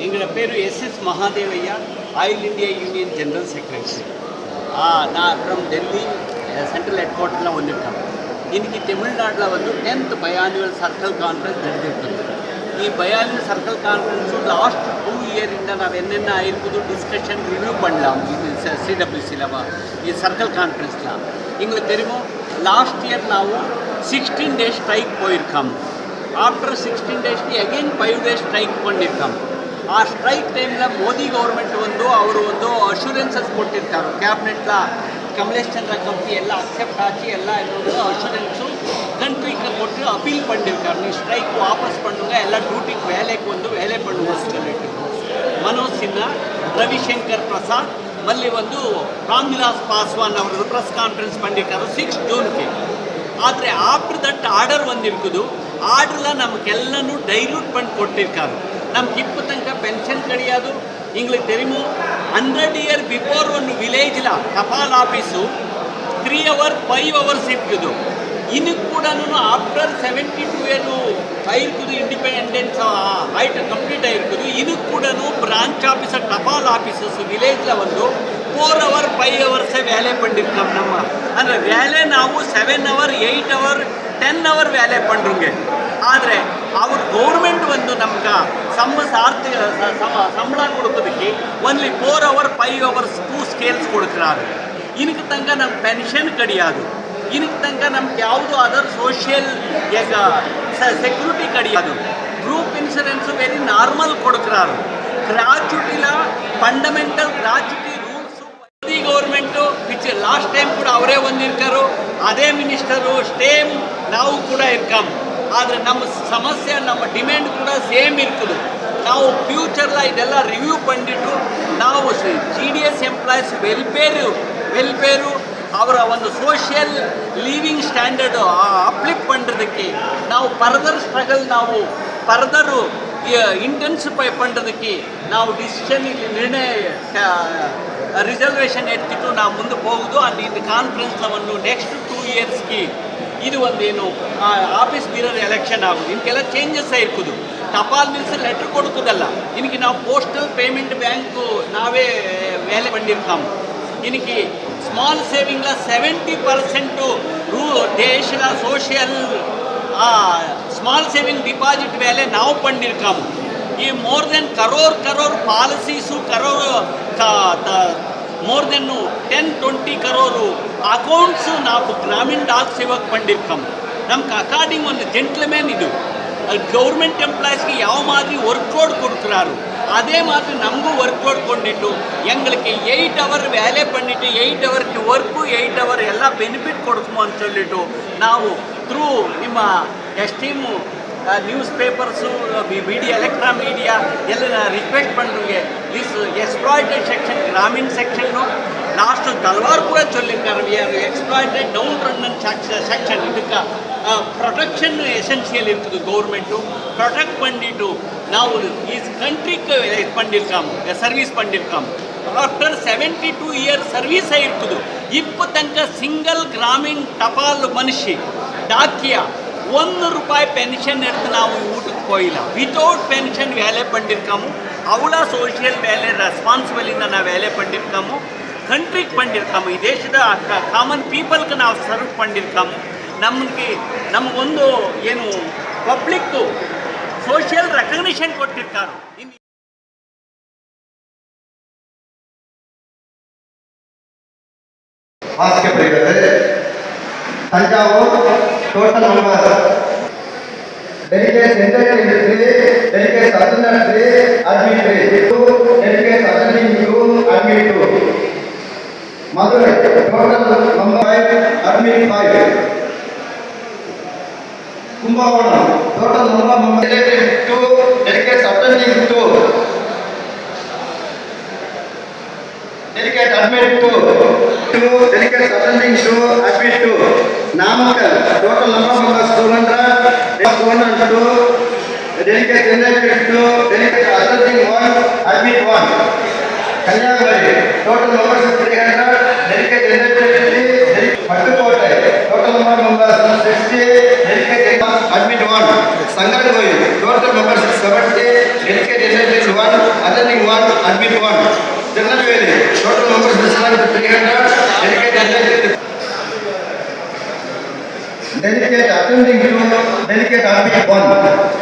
எங்களோட பேர் SS Mahadevaiah, oil India union general secretary. நான் ஃப்ரம் டெல்லி சென்ட்ரல் ஹெட் குவார்ட்டரில் வந்திருக்கேன். இன்றைக்கி தமிழ்நாட்டில் வந்து 10th பயானுவல் சர்க்கிள் கான்ஃபரன்ஸ் ನಡೆದಿರ್ತದೆ. ಈ ಬಯಾನ್ಯುವಲ್ ಸರ್ಕಲ್ ಕಾನ್ಫರೆನ್ಸು ಲಾಸ್ಟ್ 2 ಇಯರಿಂದ ನಾವು என்னென்ன ஆயிருக்குது டிஸ்கஷன் ரிவ்யூ பண்ணலாம். இது CWCல ಈ ಸರ್ಕಲ್ ಕಾನ್ಫರೆನ್ಸ್ல எங்களுக்கு தெரியுமோ லாஸ்ட் இயர் ನಾವು 16 days ಸ್ಟ್ರೈಕ್ போயிருக்கோம். ಆಫ್ಟರ್ 16 daysಗೆ ಅಗೇನ್ 5 days ಸ್ಟ್ರೈಕ್ பண்ணியிருக்கோம். ಆ ಸ್ಟ್ರೈಕ್ ಟೈಮ್ல ಮೋದಿ ಗೌರ್ಮೆಂಟ್ ಅವರು ಒಂದು ಅಶ್ಯೂರೆನ್ಸಸ್ ಕೊಟ್ಟಿರ್ತಾರೆ. ಕ್ಯಾಬಿನೆಟ್ಲ ಕಮಲೇಶ್ ಚಂದ್ರ ಕಂಪನಿ ಎಲ್ಲ ಅಕ್ಸೆಪ್ಟ್ ಆಗಿ ಎಲ್ಲ என்னோட அஷூரன்ஸும் கண்ட்ரிக்கு போட்டு அப்பீல் பண்ணியிருக்காரு. நீ ஸ்ட்ரைக் வாபஸ் பண்ணுங்க, எல்லா டியூட்டிக்கு வேலைக்கு வந்து வேலை பண்ணுவோம் சொல்லிட்டு ಮನೋಜ್ ಸಿನ್ಹಾ, ರವಿಶಂಕರ್ ಪ್ರಸಾದ್ ಮಲ್ಲಿ ಒಂದು ರಾಮ್ ವಿಲಾಸ್ ಪಾಸ್ವಾನ್ ಅವರು ಪ್ರೆಸ್ ಕಾನ್ಫರೆನ್ಸ್ பண்ணியிருக்காரு 6 ಜೂನ್ಗೆ. ಆದರೆ ಆಫ್ಟರ್ ದಟ್ ಆರ್ಡರ್ ಬಂದಿರ್ಕುದು. ಆರ್ಡರ್ಲ ನಮಗೆಲ್ಲನೂ ಡೈಲ್ಯೂಟ್ பண்ணி ಕೊಟ್ಟಿರ್ತಾರೆ. ನಮ್ಗೆ இப்போ ತನಕ ಪೆನ್ಷನ್ ಕಡಿಯೋದು எங்களுக்கு தெரியுமோ 100 year ಬಿಫೋರ್ ಒಂದು ವಿಲೇಜ್ಲ ಟಪಾಲ್ ಆಫೀಸು 3 hours 5 hours ಇರ್ತಿದ್ದು. ಇನ್ನು ಕೂಡ ಆಫ್ಟರ್ 72 years ಆயிருக்குது ಇಂಡಿಪೆಂಡೆನ್ಸ್ ಆಯ್ತು ಕಂಪ್ಲೀಟ್ ಆಗಿರ್ಬೋದು. ಇನ್ನು ಕೂಡ ಬ್ರಾಂಚ್ ಆಫೀಸರ್ ಟಪಾಲ್ ಆಫೀಸಸ್ ವಿಲೇಜ್ಲ ಒಂದು 4 hours 5 hours வேலை பண்ணியிருக்கோம். நம்ம ಅಂದರೆ வேலை ನಾವು 7 hours 8 hours 10 hours வேலை பண்ணுறோங்க. ಆದರೆ ಅವ್ರ ಗೌರ್ಮೆಂಟ್ ಒಂದು ನಮ್ಗೆ ಸಂಬಳ ಕೊಡೋದಕ್ಕೆ ಓನ್ಲಿ 4 hours 5 hours 2 ಸ್ಕೇಲ್ಸ್ ಕೊಡ್ತಾರೆ. ಇದಕ್ಕೆ ತನಕ ನಮ್ಮ ಪೆನ್ಷನ್ ಕಡಿಯೋದು, ಇದಕ್ಕೆ ತನಕ ನಮ್ಗೆ ಯಾವುದು ಅದರ್ ಸೋಷಿಯಲ್ ಸೆಕ್ಯೂರಿಟಿ ಕಡಿಯೋದು, ಗ್ರೂಪ್ ಇನ್ಶೂರೆನ್ಸ್ ವೆರಿ ನಾರ್ಮಲ್ ಕೊಡ್ತಾರೆ. ಗ್ರಾಚ್ಯುಟಿಲ fundamental gratuity rules Modi government which last time ಕೂಡ ಅವರೇ ಬಂದಿರ್ಕಾರು. ಅದೇ ಮಿನಿಸ್ಟರು ಸ್ಟೇಮ್ ನಾವು ಕೂಡ ಇರ್ಕಾಮ್. ಆದರೆ ನಮ್ಮ ಸಮಸ್ಯೆ ನಮ್ಮ ಡಿಮ್ಯಾಂಡ್ ಕೂಡ ಸೇಮ್ ಇರ್ತದೆ. ನಾವು ಫ್ಯೂಚರ್ಲ ಇದೆಲ್ಲ ರಿವ್ಯೂ பண்ணிட்டு ನಾವು GDS ಎಂಪ್ಲಾಯೀಸ್ ವೆಲ್ಫೇರು ಅವರ ಒಂದು ಸೋಷಿಯಲ್ ಲಿವಿಂಗ್ ಸ್ಟ್ಯಾಂಡರ್ಡು ಅಪ್ಲಿಫ್ಟ್ பண்ணுறதுக்கு ನಾವು ಫರ್ದರ್ ಸ್ಟ್ರಗಲ್ ನಾವು ಫರ್ದರು ಇಂಟೆನ್ಸಿಫೈ பண்ணுறதுக்கு ನಾವು ಡಿಸಿಷನ್ ಇಲ್ಲಿ ನಿರ್ಣಯ ರಿಸರ್ವೇಷನ್ ಎತ್ತಿಟ್ಟು ನಾವು ಮುಂದೆ ಹೋಗೋದು. ಅಂಡ್ ಇದು ಕಾನ್ಫರೆನ್ಸ್ವನ್ನು ನೆಕ್ಸ್ಟ್ 2 yearsಗೆ ಇದು ಒಂದೇನು ಆಫೀಸ್ ಬೀರರ್ ಎಲೆಕ್ಷನ್ ಆಗೋದು. ಇದಕ್ಕೆಲ್ಲ ಚೇಂಜಸ್ ಆಗಿರ್ಬೋದು. ಟಪಾಲ್ ಮಿಲ್ಸ್ ಲೆಟ್ರ್ ಕೊಡ್ತದಲ್ಲ, ಇದಕ್ಕೆ ನಾವು ಪೋಸ್ಟಲ್ ಪೇಮೆಂಟ್ ಬ್ಯಾಂಕು ನಾವೇ ವೇಲೆ பண்ணியிருக்கோம். ಇದಕ್ಕೆ ಸ್ಮಾಲ್ ಸೇವಿಂಗ್ಲ 70% ದೇಶದ ಸೋಷಿಯಲ್ ಸ್ಮಾಲ್ ಸೇವಿಂಗ್ ಡಿಪಾಸಿಟ್ ವೇಲೆ ನಾವು பண்ணியிருக்கோம். ಈ more than crore policies more than 10-20 crore accounts ನಾವು ಗ್ರಾಮೀಣ ಡಾಕ್ ಸೇವಕ್ பண்ணியிருக்கோம். ನಮ್ಗೆ ಅಕಾರ್ಡಿಂಗ್ ಒಂದು ಜೆಂಟ್ಲ್ಮ್ಯಾನ್ ಇದು ಗೌರ್ಮೆಂಟ್ ಎಂಪ್ಲಾಯೀಸ್ಗೆ ಯಾವ ಮಾದರಿ ವರ್ಕ್ ಲೋಡ್ ಕೊಡ್ತಾರೆ அதே மாதிரி நமக்கு ஒர்க் லோட் கொண்டுட்டு எங்களுக்கு 8 hours வேலை பண்ணிட்டு 8 hours ஒர்க்கு 8 hours ಎಲ್ಲ ಬೆನಿಫಿಟ್ ಕೊಡ್ಕುಮೋ ಅಂತ சொல்லிட்டு ನಾವು ಥ್ರೂ ನಿಮ್ಮ esteem news papers media electron media ಎಲ್ಲ ರಿಕ್ವೆಸ್ಟ್ பண்ணுங்க. ದಿಸ್ ಎಕ್ಸ್ಪ್ಲಾಯ್ಟೆಡ್ ಸೆಕ್ಷನ್ ಗ್ರಾಮೀಣ ಸೆಕ್ಷನ್ನು ಲಾಸ್ಟ್ ಹಲವಾರು ಕೂಡ சொல்லியிருக்காரு. We are exploited down run section. ಇದಕ್ಕೆ ಪ್ರೊಟೆಕ್ಷನ್ ಎಸೆನ್ಷಿಯಲ್ ಇರ್ತದೆ. ಗೌರ್ಮೆಂಟು ಪ್ರೊಟೆಕ್ಟ್ பண்ணிட்டு ನಾವು ಈ ಕಂಟ್ರಿಗೆ ಇದು பண்ணியிருக்கோம், ಸರ್ವಿಸ್ பண்ணியிருக்கோம். ಆಫ್ಟರ್ 72 years ಸರ್ವಿಸ್ ಆಗಿರ್ತದೆ. இப்போ ತನಕ ಸಿಂಗಲ್ ಗ್ರಾಮೀಣ ಟಪಾಲ್ ಮನುಷ್ಯ ಡಾಕಿಯ 1 ರೂಪಾಯಿ ಪೆನ್ಷನ್ எடுத்து ನಾವು ಊಟಕ್ಕೆ ಹೋಗಿಲ್ಲ. ವಿತೌಟ್ ಪೆನ್ಷನ್ வேலை பண்ணியிருக்கோம். ಅವಳ ಸೋಷಿಯಲ್ வேலை ರೆಸ್ಪಾನ್ಸಿಬಲಿಂದ ನಾವು வேலை பண்ணியிருக்கோம். ಕಂಟ್ರಿಗೆ பண்ணியிருக்கோம். ಈ ದೇಶದ ಕಾಮನ್ ಪೀಪಲ್ಗೆ ನಾವು ಸರ್ವ್ பண்ணியிருக்கோம். ನಮಗೊಂದು ಏನು ಪಬ್ಲಿಕ್ಕು ಸೋಷಿಯಲ್ ರೆಕಗ್ನಿಷನ್ ಕೊಟ್ಟಿರ್ತಾರೆ. ವಾಕ್ಯ ಬರೆಯುತ್ತದೆ. Thanjavur total number delegates enter industry, delegates attenders ಅಡ್ಮಿಟ್ರಿ, delegates attending two admit two. Madurai total number 5 admit 5. Kumbakonam total number delegates two delegates attending two delegate admit to delegates attending to admit to. Namakkal total number of members 202. Delegate invited to delegate attending 1 admit 1. Kanyakumari total members 300. Delegate invited to Pattukotai total number of members 60. Delegate admit 1. Sangargoil total members 70. Delegate invited 1. attending 1, admit 1. General Valley, total members present 300. Delegate attending 2, delegate admit 1.